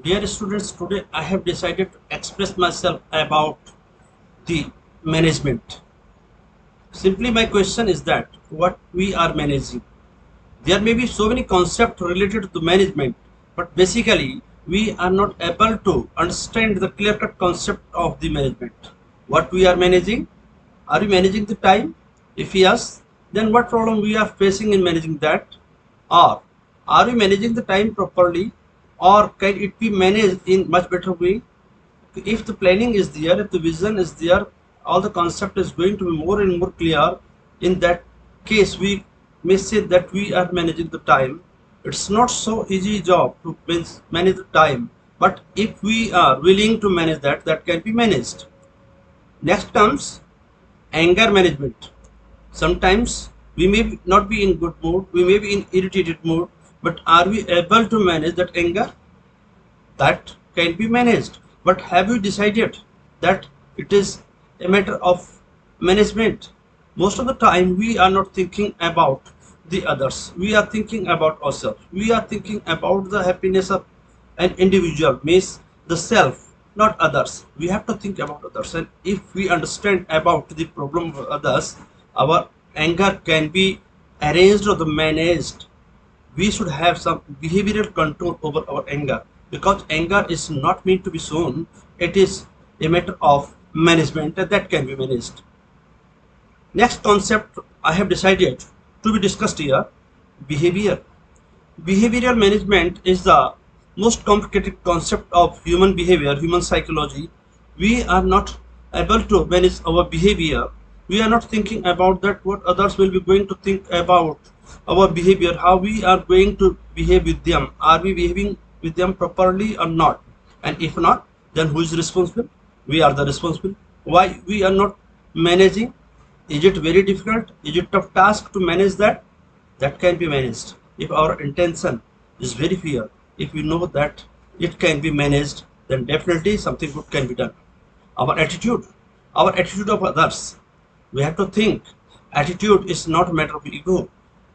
Dear students, today I have decided to express myself about the management. Simply my question is that what we are managing. There may be so many concepts related to management, but basically we are not able to understand the clear-cut concept of the management. What we are managing? Are we managing the time? If yes, then what problem we are facing in managing that? Or are we managing the time properly? Or can it be managed in much better way? If the planning is there, if the vision is there, all the concept is going to be more and more clear. In that case, we may say that we are managing the time. It's not so easy job to manage the time, but if we are willing to manage that, that can be managed. Next comes anger management. Sometimes we may not be in good mood, we may be in irritated mood, but are we able to manage that anger? That can be managed. But have you decided that it is a matter of management? Most of the time we are not thinking about the others. We are thinking about ourselves. We are thinking about the happiness of an individual, means the self, not others. We have to think about others. And if we understand about the problem of others, our anger can be arranged or managed. We should have some behavioral control over our anger, because anger is not meant to be shown. It is a matter of management that can be managed. Next concept I have decided to be discussed here: behavior. Behavioral management is the most complicated concept of human behavior, human psychology. We are not able to manage our behavior. We are not thinking about that what others will be going to think about our behavior, how we are going to behave with them. Are we behaving with them properly or not? And if not, then who is responsible? We are the responsible. Why we are not managing? Is it very difficult? Is it tough task to manage that? That can be managed if our intention is very clear. If we know that it can be managed, then definitely something good can be done. Our attitude of others, we have to think attitude is not a matter of ego.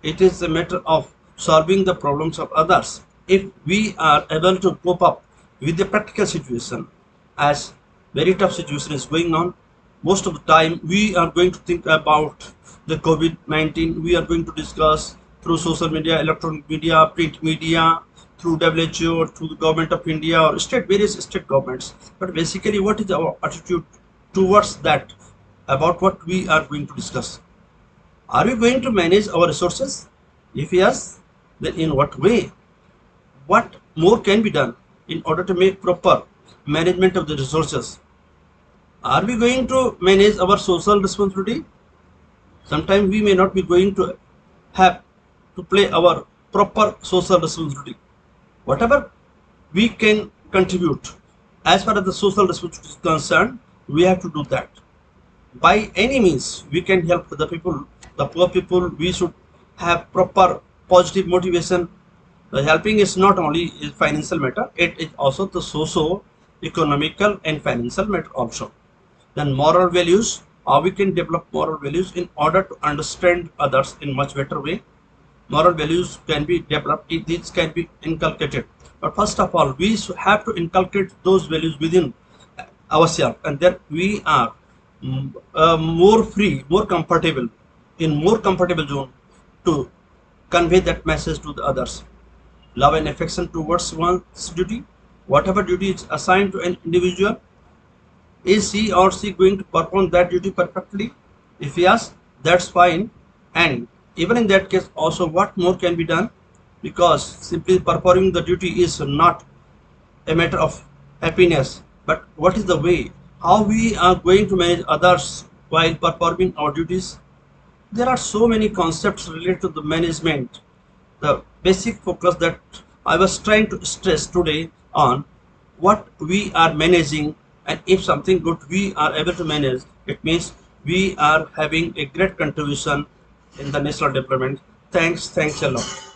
It is a matter of solving the problems of others. If we are able to cope up with the practical situation, as very tough situation is going on, most of the time we are going to think about the COVID-19. We are going to discuss through social media, electronic media, print media, through WHO, through the government of India or various state governments. But basically, what is our attitude towards that, about what we are going to discuss? Are we going to manage our resources? If yes, then in what way? What more can be done in order to make proper management of the resources? Are we going to manage our social responsibility? Sometimes we may not be going to have to play our proper social responsibility. Whatever we can contribute as far as the social responsibility is concerned, we have to do that. By any means we can help the people, the poor people. We should have proper positive motivation. The helping is not only a financial matter, it is also the socio economical and financial matter also. Then moral values, how we can develop moral values in order to understand others in much better way. Moral values can be developed, these can be inculcated, but first of all we have to inculcate those values within ourselves, and then we are more free, more comfortable, in more comfortable zone to convey that message to the others. Love and affection towards one's duty. Whatever duty is assigned to an individual, is he or she going to perform that duty perfectly? If yes, that's fine. And even in that case also, what more can be done? Because simply performing the duty is not a matter of happiness, but what is the way, how we are going to manage others while performing our duties? There are so many concepts related to the management. The basic focus that I was trying to stress today on what we are managing, and if something good we are able to manage, it means we are having a great contribution in the national development. Thanks a lot.